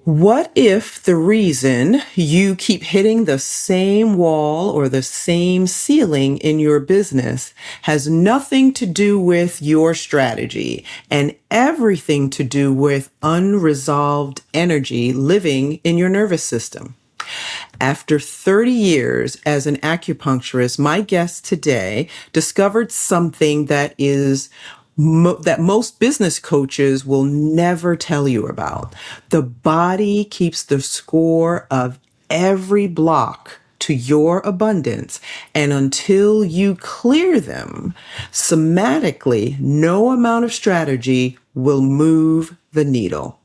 What if the reason you keep hitting the same wall or the same ceiling in your business has nothing to do with your strategy and everything to do with unresolved energy living in your nervous system? After 30 years as an acupuncturist, my guest today discovered something that most business coaches will never tell you about. The body keeps the score of every block to your abundance. And until you clear them, somatically, no amount of strategy will move the needle.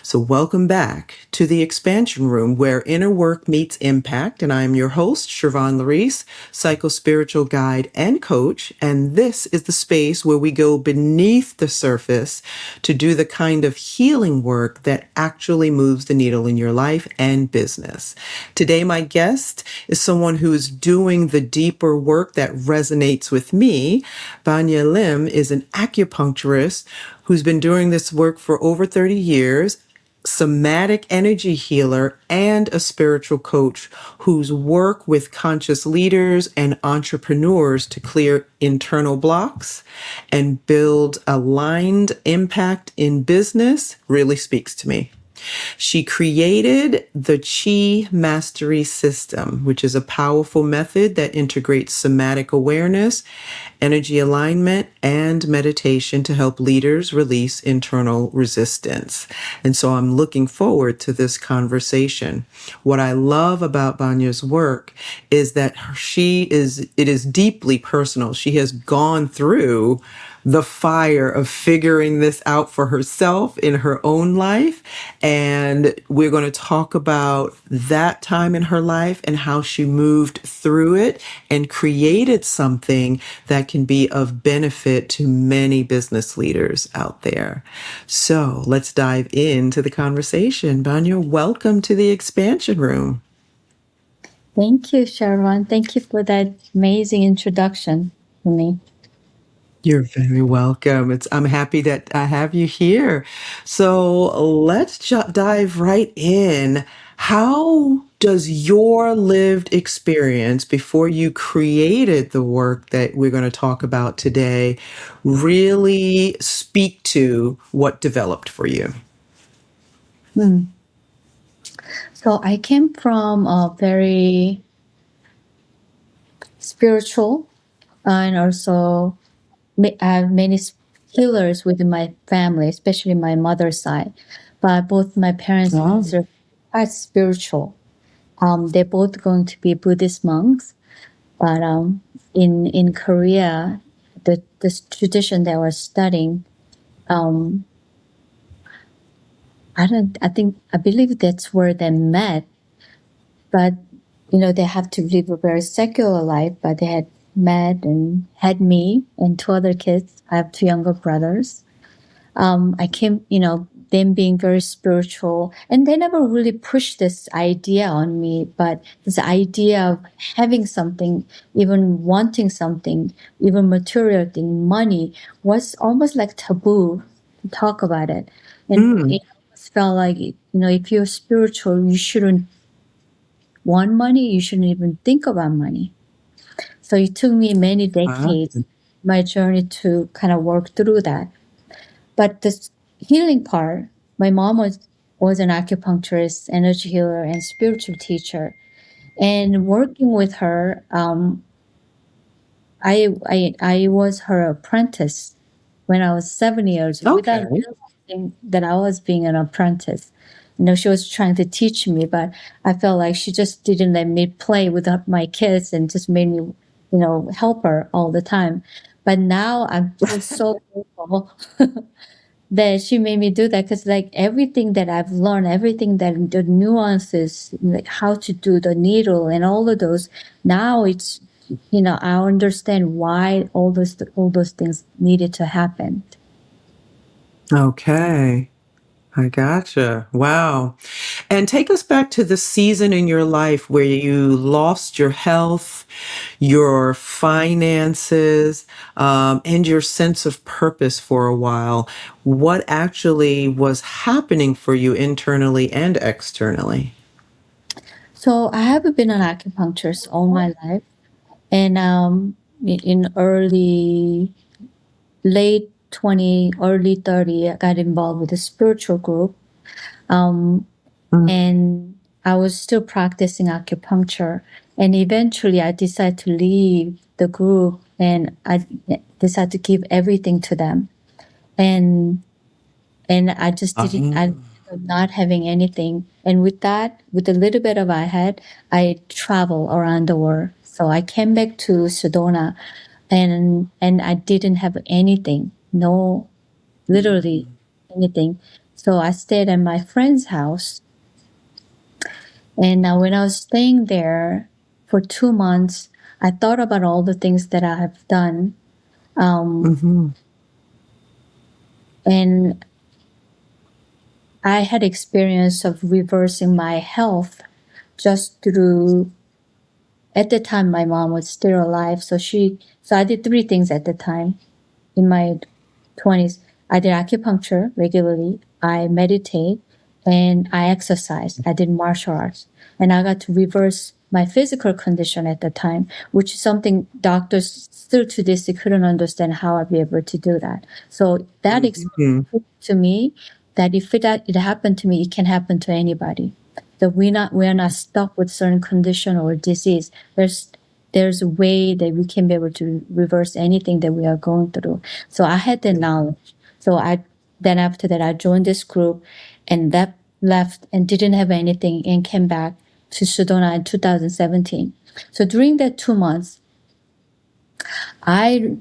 So welcome back to the Expansion Room, where inner work meets impact. And I am your host, Shervon Laurice, psycho-spiritual guide and coach. And this is the space where we go beneath the surface to do the kind of healing work that actually moves the needle in your life and business. Today, my guest is someone who is doing the deeper work that resonates with me. Banya Lim is an acupuncturist who's been doing this work for over 30 years, somatic energy healer, and a spiritual coach whose work with conscious leaders and entrepreneurs to clear internal blocks and build aligned impact in business really speaks to me. She created the Chi Mastery System, which is a powerful method that integrates somatic awareness, energy alignment, and meditation to help leaders release internal resistance. And so I'm looking forward to this conversation. What I love about Banya's work is that it is deeply personal. She has gone through the fire of figuring this out for herself in her own life. And we're going to talk about that time in her life and how she moved through it and created something that can be of benefit to many business leaders out there. So let's dive into the conversation. Banya, welcome to the Expansion Room. Thank you, Shervon. Thank you for that amazing introduction to me. You're very welcome. I'm happy that I have you here. So let's dive right in. How does your lived experience before you created the work that we're going to talk about today really speak to what developed for you? So I came from a very spiritual and also I have many healers within my family, especially my mother's side. But both my parents are quite spiritual. They're both going to be Buddhist monks. But in Korea, this tradition they were studying, I believe that's where they met. But they have to live a very secular life. But they had met and had me and two other kids. I have two younger brothers. I came, them being very spiritual, and they never really pushed this idea on me, but this idea of having something, even wanting something, even material thing, money, was almost like taboo to talk about it. And it almost felt like, if you're spiritual, you shouldn't want money, you shouldn't even think about money. So it took me many decades, my journey to kind of work through that. But this healing part, my mom was an acupuncturist, energy healer, and spiritual teacher. And working with her, I was her apprentice when I was 7 years old, without realizing that I was being an apprentice. She was trying to teach me, but I felt like she just didn't let me play with my kids and just made me, help her all the time. But now I'm just so grateful that she made me do that, because like everything that I've learned, everything that the nuances, like how to do the needle and all of those, now it's, I understand why all those things needed to happen. Okay. I gotcha. Wow. And take us back to the season in your life where you lost your health, your finances, and your sense of purpose for a while. What actually was happening for you internally and externally? So I have been an acupuncturist all my life, and in early late 20, early 30, I got involved with a spiritual group, um, and I was still practicing acupuncture. And eventually, I decided to leave the group, and I decided to give everything to them. And I just didn't. I ended up not having anything. And with that, with a little bit of I had, I travel around the world. So I came back to Sedona, and I didn't have anything. No, literally anything. So I stayed at my friend's house, and when I was staying there for 2 months, I thought about all the things that I have done, Mm-hmm. and I had experience of reversing my health just through. At the time, my mom was still alive, so I did three things at the time in my 20s. I did acupuncture regularly, I meditate, and I exercise. I did martial arts. And I got to reverse my physical condition at the time, which is something doctors still to this, they couldn't understand how I'd be able to do that. So that experience Mm-hmm. proved to me that if it happened to me, it can happen to anybody. That we are not stuck with certain condition or disease. There's a way that we can be able to reverse anything that we are going through. So I had the knowledge. So then after that I joined this group, and that left and didn't have anything and came back to Sedona in 2017. So during that 2 months, I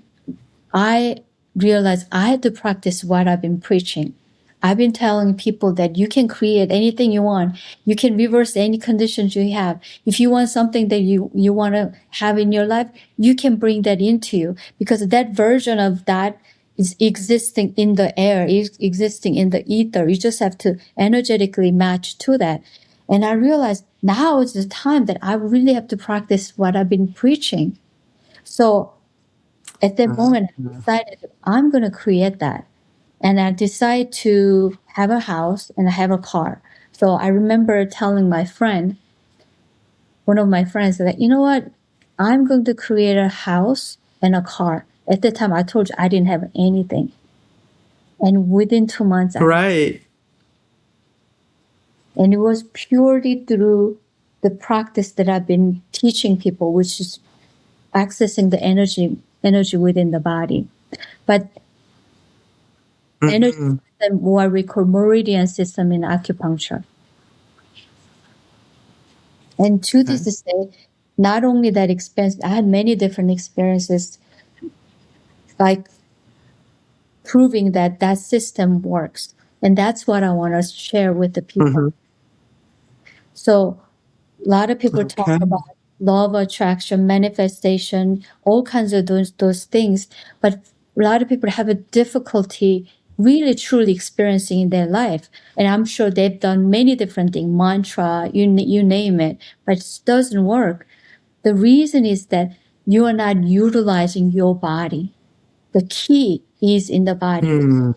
I realized I had to practice what I've been preaching. I've been telling people that you can create anything you want. You can reverse any conditions you have. If you want something that you want to have in your life, you can bring that into you, because that version of that is existing in the air, is existing in the ether. You just have to energetically match to that. And I realized now is the time that I really have to practice what I've been preaching. So at that moment, I decided I'm going to create that. And I decided to have a house and have a car. So I remember telling one of my friends, that, you know what? I'm going to create a house and a car. At the time, I told you I didn't have anything. And within 2 months, Right. and it was purely through the practice that I've been teaching people, which is accessing the energy within the body. But energy Mm-hmm. system, what we call meridian system in acupuncture. And to this Okay. day, not only that experience, I had many different experiences, like proving that that system works. And that's what I want to share with the people. Mm-hmm. So a lot of people talk Okay. about law of attraction, manifestation, all kinds of those things, but a lot of people have a difficulty really truly experiencing in their life. And I'm sure they've done many different things, mantra, you name it, but it doesn't work. The reason is that you are not utilizing your body. The key is in the body. Hmm.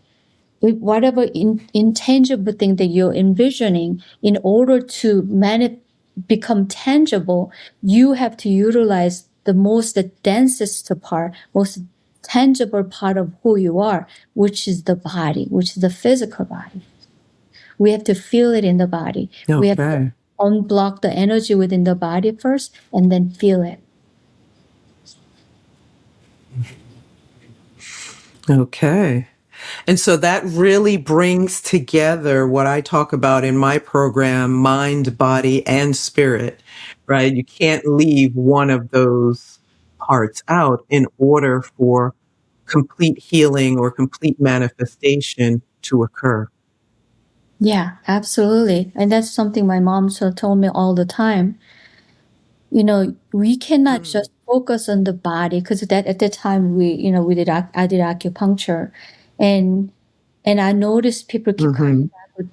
Whatever intangible thing that you're envisioning, in order to become tangible, you have to utilize the densest part, most tangible part of who you are, which is the body, which is the physical body. We have to feel it in the body. We have to Okay. unblock the energy within the body first and then feel it. Okay. And so that really brings together what I talk about in my program, mind, body, and spirit, right? You can't leave one of those parts out in order for complete healing or complete manifestation to occur. Yeah, absolutely. And that's something my mom so told me all the time. We cannot just focus on the body, because that at the time I did acupuncture, and I noticed people keep coming Mm-hmm. back with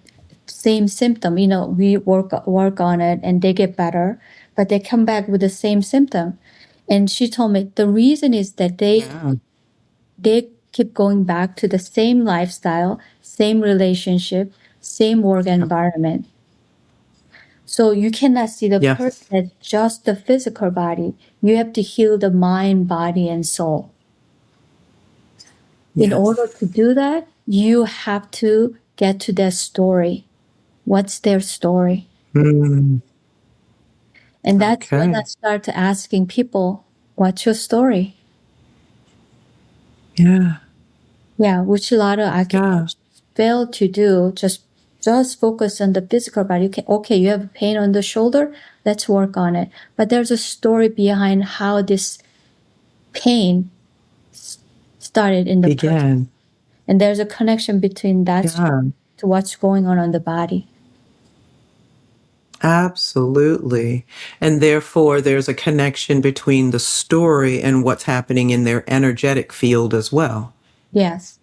same symptom. We work on it and they get better, but they come back with the same symptom. And she told me the reason is that they keep going back to the same lifestyle, same relationship, same work environment. So you cannot see the person Yes. as just the physical body. You have to heal the mind, body, and soul. In order Yes. to do that, you have to get to their story. What's their story? Mm, And that's when I okay. start asking people, what's your story? Yeah. Yeah, which a lot of Yeah. acupuncturists fail to do. Just focus on the physical body. Okay, you have pain on the shoulder. Let's work on it. But there's a story behind how this pain started in the person, Began. and there's a connection between that story Yeah. to what's going on the body. Absolutely. And therefore, there's a connection between the story and what's happening in their energetic field as well. Yes.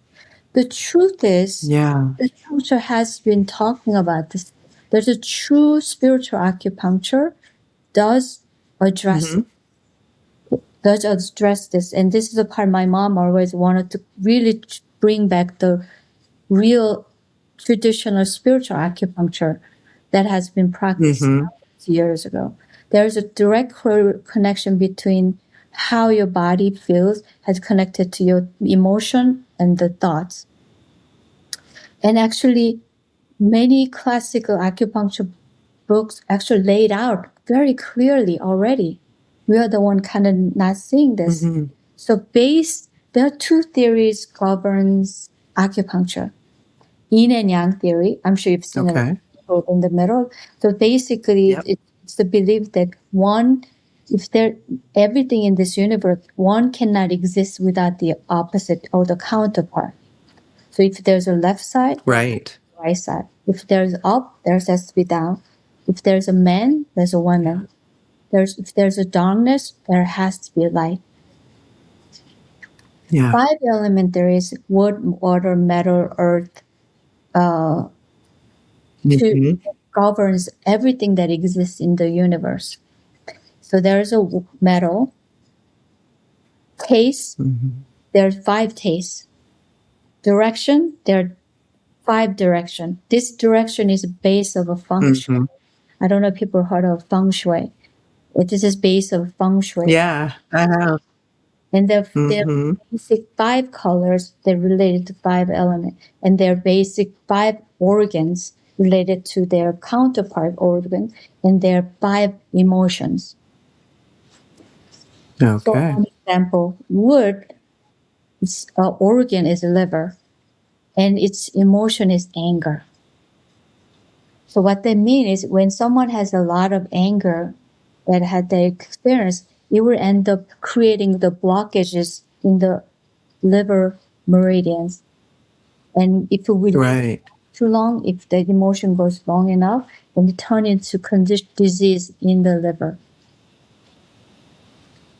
The truth is, Yeah. the culture has been talking about this. There's a true spiritual acupuncture does address Hmm. this, and this is the part my mom always wanted to really bring back the real traditional spiritual acupuncture that has been practiced Hmm. years ago. There's a direct connection between how your body feels has connected to your emotion and the thoughts. And actually, many classical acupuncture books actually laid out very clearly already. We are the one kind of not seeing this. Hmm. So there are two theories governs acupuncture. Yin and yang theory. I'm sure you've seen it Okay. in the middle. So basically, Yep. it's the belief that if there, everything in this universe, one cannot exist without the opposite or the counterpart. So if there's a left side, Right. right side. If there's up, there has to be down. If there's a man, there's a woman. If there's a darkness, there has to be light. Yeah. Five element there is wood, water, metal, earth, to Hmm. governs everything that exists in the universe. So there's a metal, taste, Hmm. there's five tastes. Direction, there are five direction. This direction is base of a feng shui. Hmm. I don't know if people heard of feng shui. This is base of feng shui. Yeah, I have. And their Hmm. basic five colors, they're related to five elements. And their basic five organs related to their counterpart organ and their five emotions. So, Okay. for example, wood organ is liver, and its emotion is anger. So, what that means is when someone has a lot of anger that had they experience, it will end up creating the blockages in the liver meridians. And if we Right. too long, if the emotion goes long enough, then it turns into disease in the liver.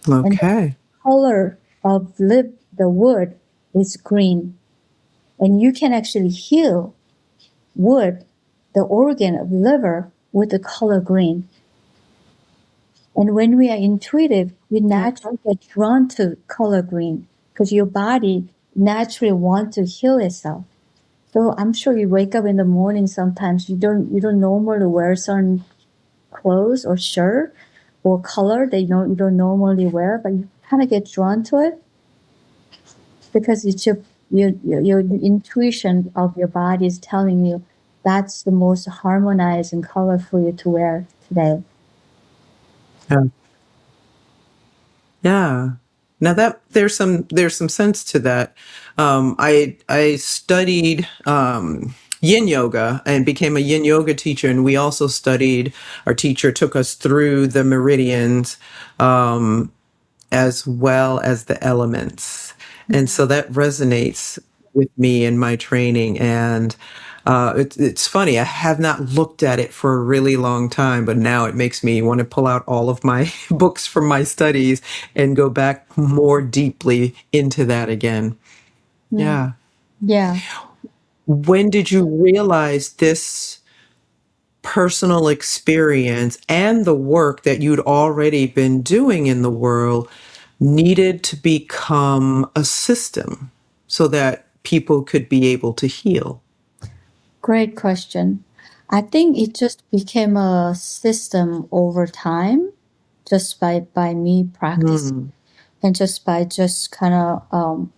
And the Okay. color of the wood is green. And you can actually heal wood, the organ of liver, with the color green. And when we are intuitive, we naturally get drawn to color green because your body naturally wants to heal itself. So I'm sure you wake up in the morning sometimes you don't normally wear certain clothes or shirt or color that you don't normally wear, but you kind of get drawn to it because it's your intuition of your body is telling you that's the most harmonized and color for you to wear today. Yeah. Yeah. Now that there's some sense to that. I studied yin yoga and became a yin yoga teacher, and we also studied. Our teacher took us through the meridians, as well as the elements. And so that resonates with me in my training. And it's funny, I have not looked at it for a really long time, but now it makes me want to pull out all of my books from my studies and go back more deeply into that again. Mm. Yeah. Yeah. When did you realize this? personal experience and the work that you'd already been doing in the world needed to become a system so that people could be able to heal? Great question. I think it just became a system over time, just by me practicing Mm, and just by just kind of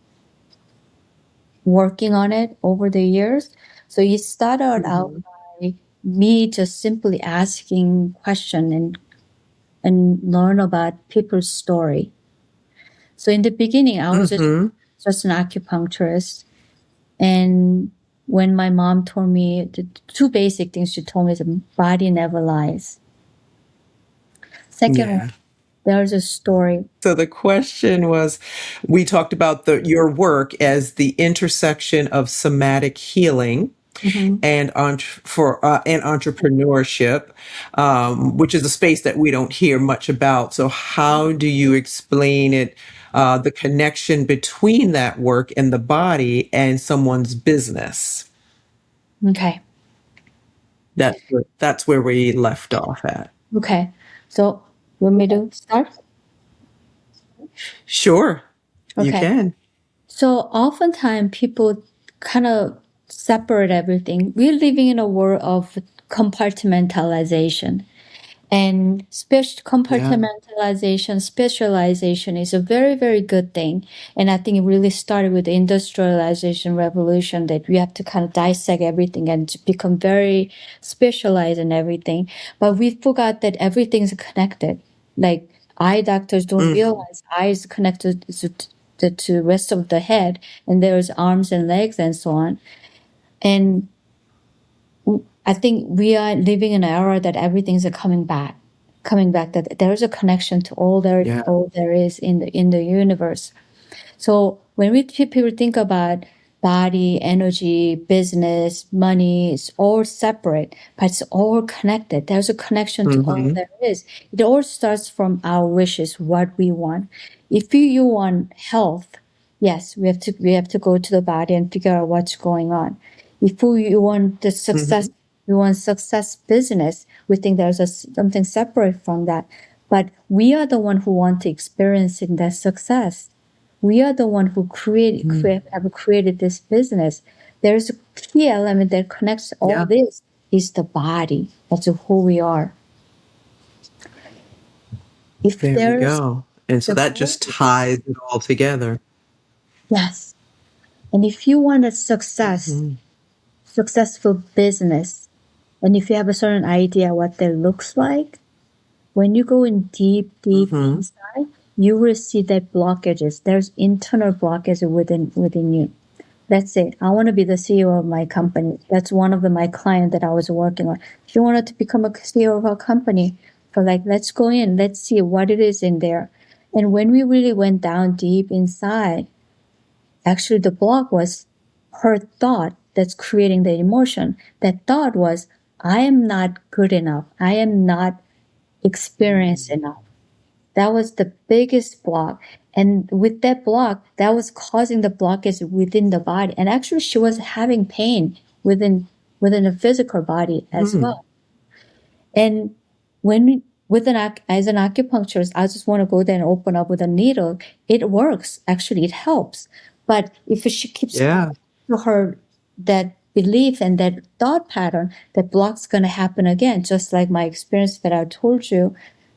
working on it over the years. So it started out mhm, by me just simply asking question and learn about people's story. So in the beginning, I was mhm. just an acupuncturist. And when my mom told me the two basic things, she told me is the body never lies. Second one, Yeah. there's a story. So the question was, we talked about your work as the intersection of somatic healing Mhm. and and entrepreneurship, which is a space that we don't hear much about. So how do you explain it? The connection between that work and the body and someone's business. Okay. That's where we left off at. Okay. So you want me to start? Sure, you Okay. can. So oftentimes people kind of separate everything. We're living in a world of compartmentalization. And Yeah. compartmentalization, specialization is a very, very good thing. And I think it really started with the industrialization revolution that we have to kind of dissect everything and to become very specialized in everything. But we forgot that everything's connected. Like eye doctors don't Mhm. realize eyes connected to rest of the head, and there's arms and legs and so on. And I think we are living in an era that everything's coming back. That there is a connection to Yeah. all there is in the universe. So when people think about body, energy, business, money, it's all separate, but it's all connected. There's a connection to all Mhm. there is. It all starts from our wishes, what we want. If you want health, yes, we have to go to the body and figure out what's going on. If you want the success, Mhm. you want success business, we think there's something separate from that. But we are the one who want to experiencing that success. We are the one who have created this business. There's a key element that connects all Yeah. this is the body. That's who we are. If There we there's go. And so the that just ties it all together. yes, and if you want a Mhm. successful business, and if you have a certain idea what that looks like, when you go in deep Mhm. inside, you will see that blockages. There's internal blockages within you. Let's say I want to be the CEO of my company. That's one of my clients that I was working on. She wanted to become a CEO of our company. So like, let's go in, let's see what it is in there. And when we really went down deep inside, actually the block was her thought that's creating the emotion. That thought was, I am not good enough. I am not experienced enough. That was the biggest block. And with that block, that was causing the blockage within the body. And actually, she was having pain within the physical body as Mhm. well. And as an acupuncturist, I just want to go there and open up with a needle. It works. Actually, it helps. But if she keeps Yeah. coming to her that belief and that thought pattern, that block's going to happen again. Just like my experience that I told you,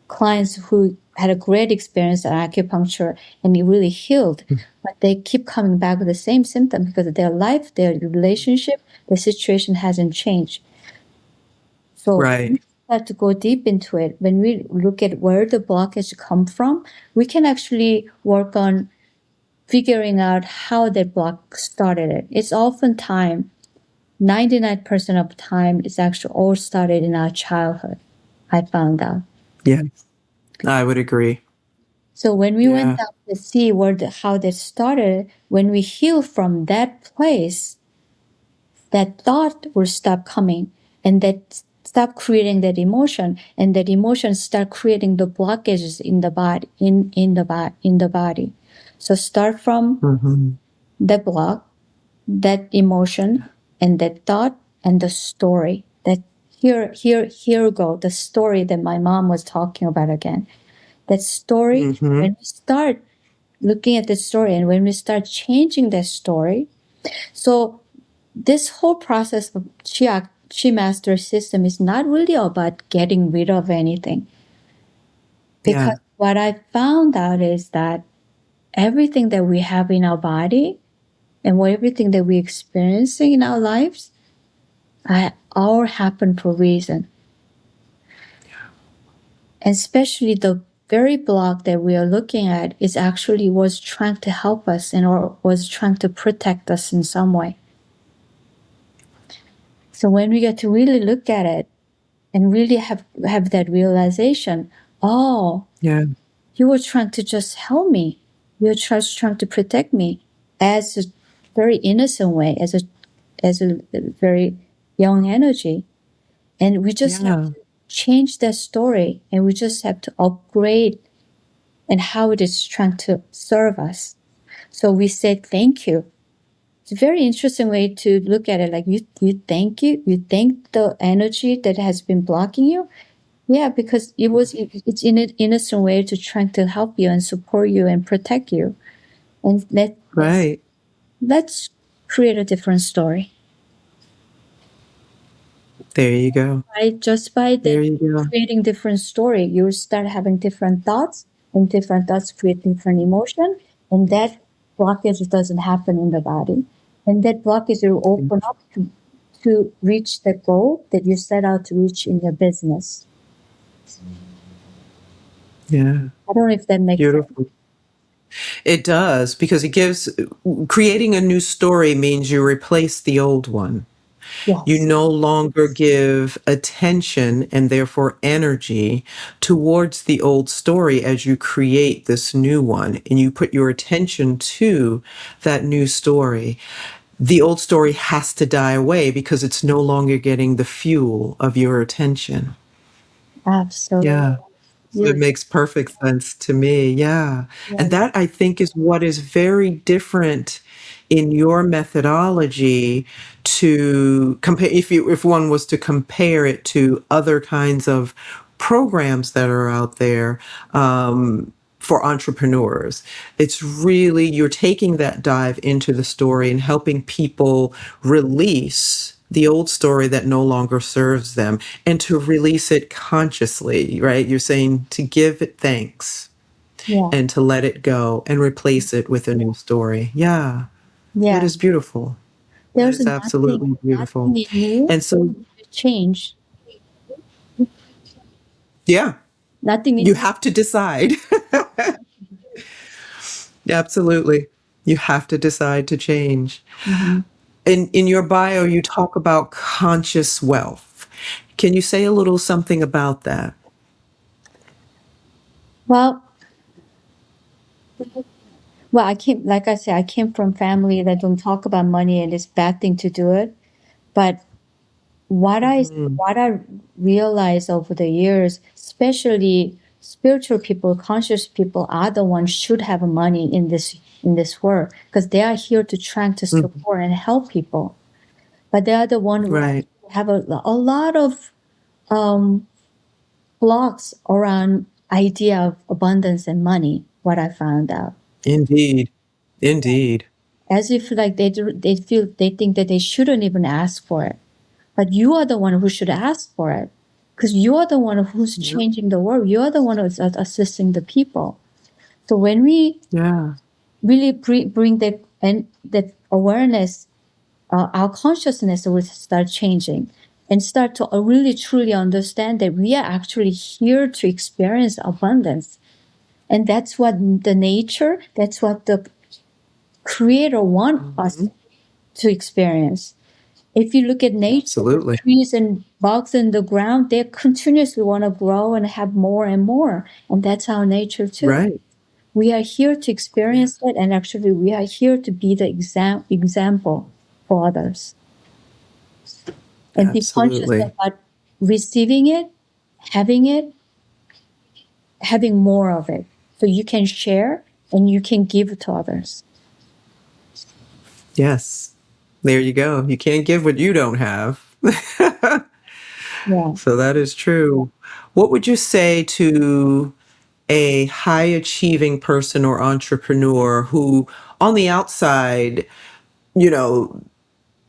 clients who had a great experience at acupuncture and it really healed, but they keep coming back with the same symptom because their life, their relationship, the situation hasn't changed. So we Right. have to go deep into it. When we look at where the blockage come from, we can actually work on figuring out how that block started it. It's often time, 99% of the time, it's actually all started in our childhood. I found out. Yeah. I would agree. So when we went Yeah. down to see how that started, when we heal from that place, that thought will stop coming and that stop creating that emotion, and that emotion start creating the blockages in the body in the body. So start from Mhm. the block, that emotion and that thought and the story that here go the story that my mom was talking about again. That story, Mm-hmm. when we start looking at the story and when we start changing that story, so this whole process of chi master system is not really about getting rid of anything. Yeah. Because what I found out is that everything that we have in our body and everything that we're experiencing in our lives all happen for a reason. And especially the very block that we are looking at is actually was trying to help us and or was trying to protect us in some way. So when we get to really look at it and really have that realization, oh, Yeah. you were trying to just help me. You were just trying to protect me as a very innocent way, as a very young energy. And we just have Yeah. to change that story and we just have to upgrade and how it is trying to serve us. So we say thank you. It's a very interesting way to look at it. Like you thank the energy that has been blocking you. Yeah, because it's in an innocent way to trying to help you and support you and protect you. And Right. let's create a different story. There you go. Just by There the you go. creating different story, you start having different thoughts, and different thoughts create different emotion, and that blockage doesn't happen in the body, and that blockage will open up to reach the goal that you set out to reach in your business. Yeah. I don't know if that makes sense. Beautiful. It does, because it gives creating a new story means you replace the old one. You Yes. no longer give attention and therefore energy towards the old story as you create this new one and you put your attention to that new story. The old story has to die away because it's no longer getting the fuel of your attention. Absolutely. Yeah. So it You, makes perfect sense to me. Yeah. And yes, that I think is what is very different in your methodology to compare if one was to compare it to other kinds of programs that are out there for entrepreneurs. It's really you're taking that dive into the story and helping people release the old story that no longer serves them and to release it consciously, right? You're saying to give it thanks yeah, and to let it go and replace it with a new story. Yeah, that yeah. is beautiful. That There's is absolutely beautiful. nothing in you And so, to change. yeah, Nothing in you you. have to decide. Absolutely. You have to decide to change. Mhm. In your bio, you talk about conscious wealth. Can you say a little something about that? Well, well, I came, like I said, I came from family that don't talk about money, and it's a bad thing to do it. But Mhm. what I realized over the years, especially spiritual people, conscious people, are the ones should have money in this world because they are here to try to Mhm. support and help people. But they are the one who Right. actually have a lot of um, blocks around idea of abundance and money. What I found out, Indeed. Indeed. as if like they feel they think that they shouldn't even ask for it, but you are the one who should ask for it because you are the one who's Yep. changing the world. You are the one who's assisting the people. So when we Yeah. really bring that and that awareness, our consciousness will start changing and start to really truly understand that we are actually here to experience abundance. And that's what the nature, that's what the creator want us Mhm. to experience. If you look at nature, the Absolutely. trees and bugs in the ground, they continuously want to grow and have more and more. And that's our nature too. Right. We are here to Yeah. experience it, and actually, we are here to be the example for others and be conscious Absolutely. about receiving it, having it, having more of it. So you can share and you can give to others. Yes. There you go. You can't give what you don't have. Yeah. So that is true. What would you say to a high achieving person or entrepreneur who, on the outside, you know,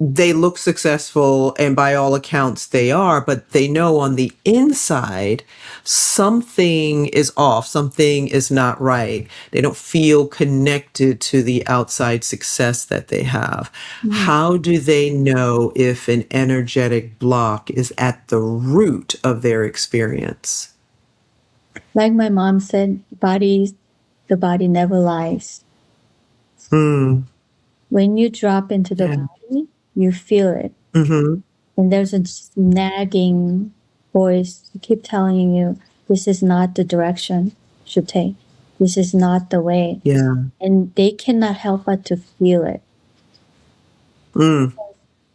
they look successful and by all accounts they are, but they know on the inside something is off, something is not right. They don't feel connected to the outside success that they have. Mhm. How do they know if an energetic block is at the root of their experience? Like my mom said, the body never lies. Hmm. When you drop into the Yeah. body, you feel it. Mm-hmm. And there's a nagging voice to keep telling you this is not the direction you should take. This is not the way. Yeah. And they cannot help but to feel it. Mm.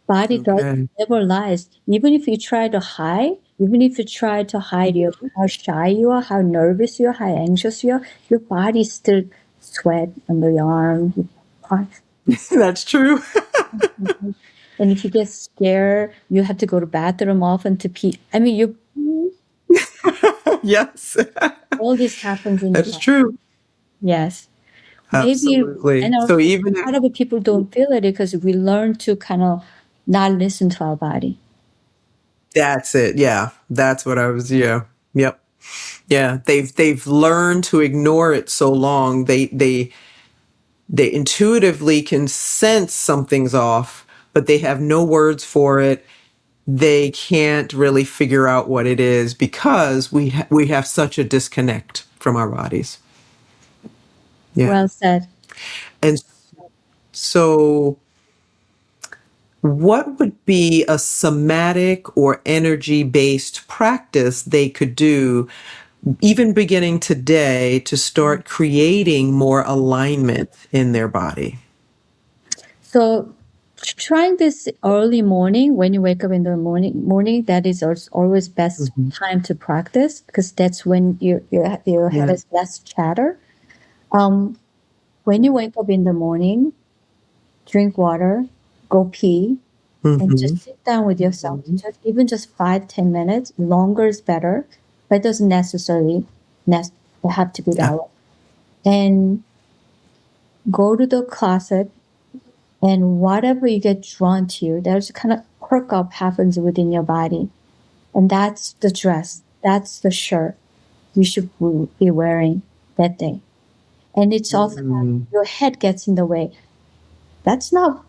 Body does Okay. never lies. Even if you try to hide, even if you try to hide how shy you are, how nervous you are, how anxious you are, your body still sweat under your arm. That's true. And if you get scared, you have to go to bathroom often to pee. I mean, Yes. all this happens in your That's body. true. Yes. Maybe, and Absolutely. So also even a lot of people don't feel it because we learn to kind of not listen to our body. that's it. Yeah. That's what I was, yeah. Yep. Yeah. They've learned to ignore it so long. They intuitively can sense something's off, but they have no words for it. They can't really figure out what it is because we have such a disconnect from our bodies. Yeah. Well said. And so what would be a somatic or energy based practice they could do, even beginning today, to start creating more alignment in their body? So trying this early morning when you wake up in the morning that is always best Mhm. time to practice because that's when your head Yeah. is less chatter. Um, when you wake up in the morning, drink water, go pee, and Hmm. just sit down with yourself. Just even just 5-10 minutes. Longer is better, but it doesn't necessarily have to be that Yeah. way. And go to the closet and whatever you get drawn to, there's a kind of perk up happens within your body. And that's the dress, that's the shirt you should be wearing that day. And it's also that Mm. your head gets in the way. That's not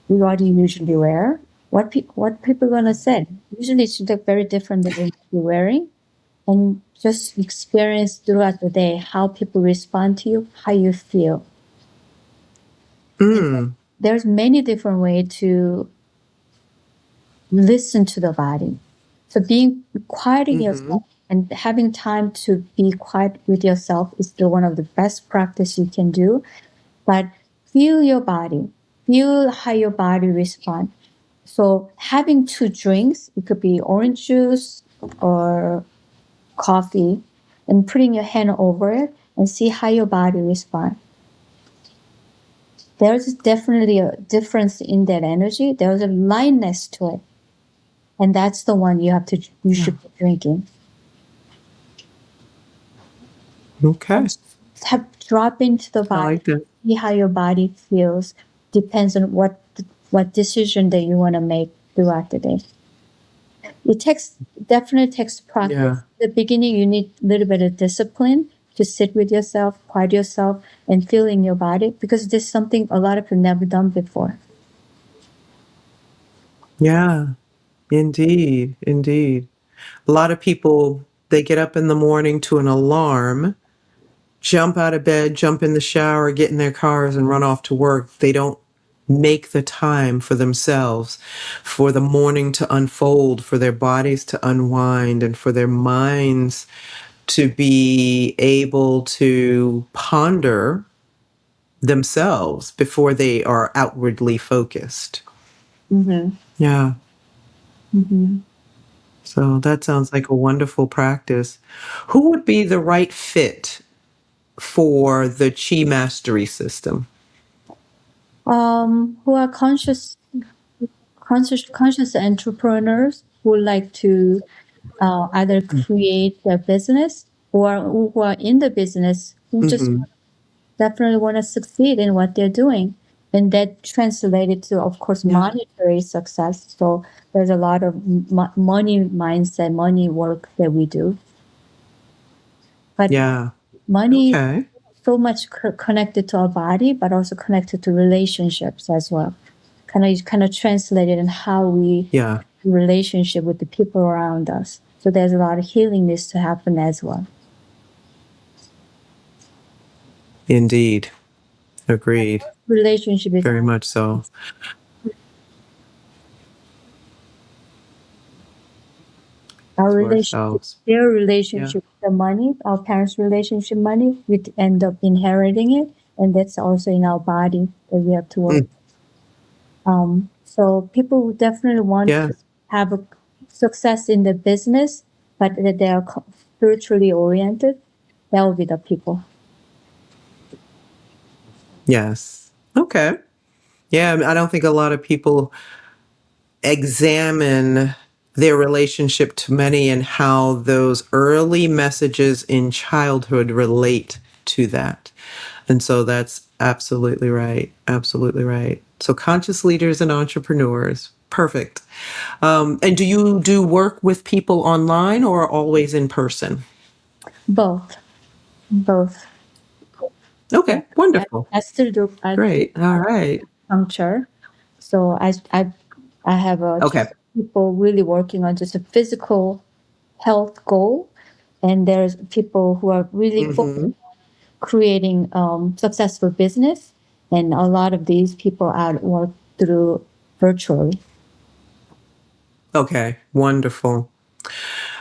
what you usually wear. What people are gonna say? Usually it's look very different than what you're wearing. And just experience throughout the day how people respond to you, how you feel. And Mm. there's many different ways to listen to the body. So being quieting yourself and having time to be quiet with yourself is still one of the best practice you can do. But feel your body, feel how your body responds. So having two drinks, it could be orange juice or coffee, and putting your hand over it and see how your body responds. There's definitely a difference in that energy. There's a lightness to it. And that's the one you Yeah. should be drinking. Okay. And have drop into the I body, like that. see how your body feels. Depends on what decision that you want to make throughout the day. It definitely takes practice. Yeah. At the beginning, you need a little bit of discipline to sit with yourself, quiet yourself, and feel in your body because this is something a lot of people never done before. Yeah. Indeed. Indeed. A lot of people, they get up in the morning to an alarm, jump out of bed, jump in the shower, get in their cars, and run off to work. They don't make the time for themselves, for the morning to unfold, for their bodies to unwind, and for their minds to be able to ponder themselves before they are outwardly focused. Mm-hmm. Yeah. Mm-hmm. So that sounds like a wonderful practice. Who would be the right fit for the chi mastery system? Who are conscious entrepreneurs who like to either create their business or who are in the business who just definitely want to succeed in what they're doing. And that translated to, of course, monetary success. So there's a lot of money mindset, money work that we do. But money Okay. so much connected to our body, but also connected to relationships as well. Kind of translated in how we relationship with the people around us. So there's a lot of healing needs to happen as well. Indeed. Agreed. Relationship is Very much so. our To relationship, ourselves. their relationship with the money, our parents' relationship money, we end up inheriting it, and that's also in our body that we have to work. So people definitely want to have a success in the business, but that they are spiritually oriented. That will be the people. Yes. Okay. Yeah, I don't think a lot of people examine their relationship to money and how those early messages in childhood relate to that. And so that's absolutely right. Absolutely right. So conscious leaders and entrepreneurs. Perfect. And do you do work with people online or always in person? Both. Okay, wonderful. I still do. Great. All right. Acupuncture. So I have just people really working on just a physical health goal, and there's people who are really focused on creating successful business, and a lot of these people are work through virtually. Okay, wonderful.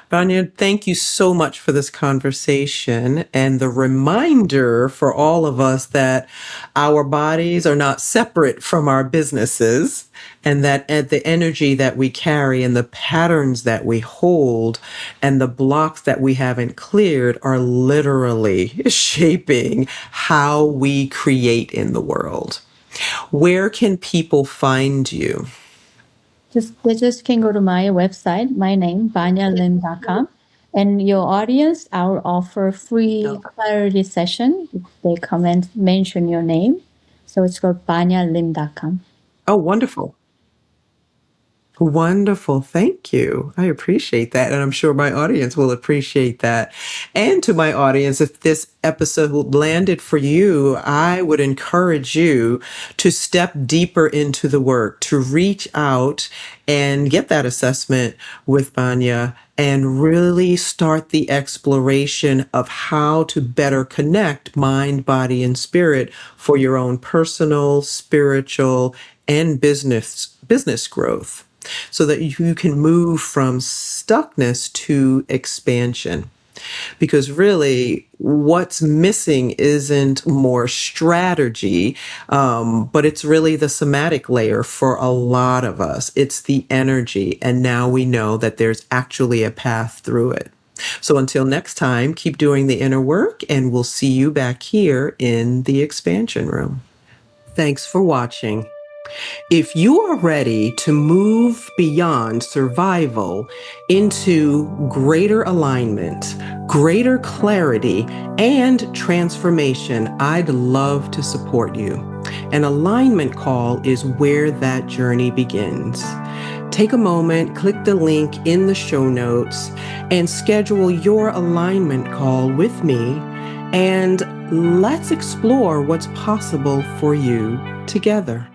Banya, thank you so much for this conversation and the reminder for all of us that our bodies are not separate from our businesses, and that the energy that we carry and the patterns that we hold and the blocks that we haven't cleared are literally shaping how we create in the world. Where can people find you? They just can go to my website, my name, banyalim.com. And your audience, I will offer free clarity session if they come and mention your name. So it's called banyalim.com. Oh, wonderful. Wonderful. Thank you. I appreciate that. And I'm sure my audience will appreciate that. And to my audience, if this episode landed for you, I would encourage you to step deeper into the work, to reach out and get that assessment with Banya and really start the exploration of how to better connect mind, body, and spirit for your own personal, spiritual, and business growth, so that you can move from stuckness to expansion. Because really, what's missing isn't more strategy, but it's really the somatic layer for a lot of us. It's the energy. And now we know that there's actually a path through it. So until next time, keep doing the inner work, and we'll see you back here in the expansion room. Thanks for watching. If you are ready to move beyond survival into greater alignment, greater clarity, and transformation, I'd love to support you. An alignment call is where that journey begins. Take a moment, click the link in the show notes, and schedule your alignment call with me, and let's explore what's possible for you together.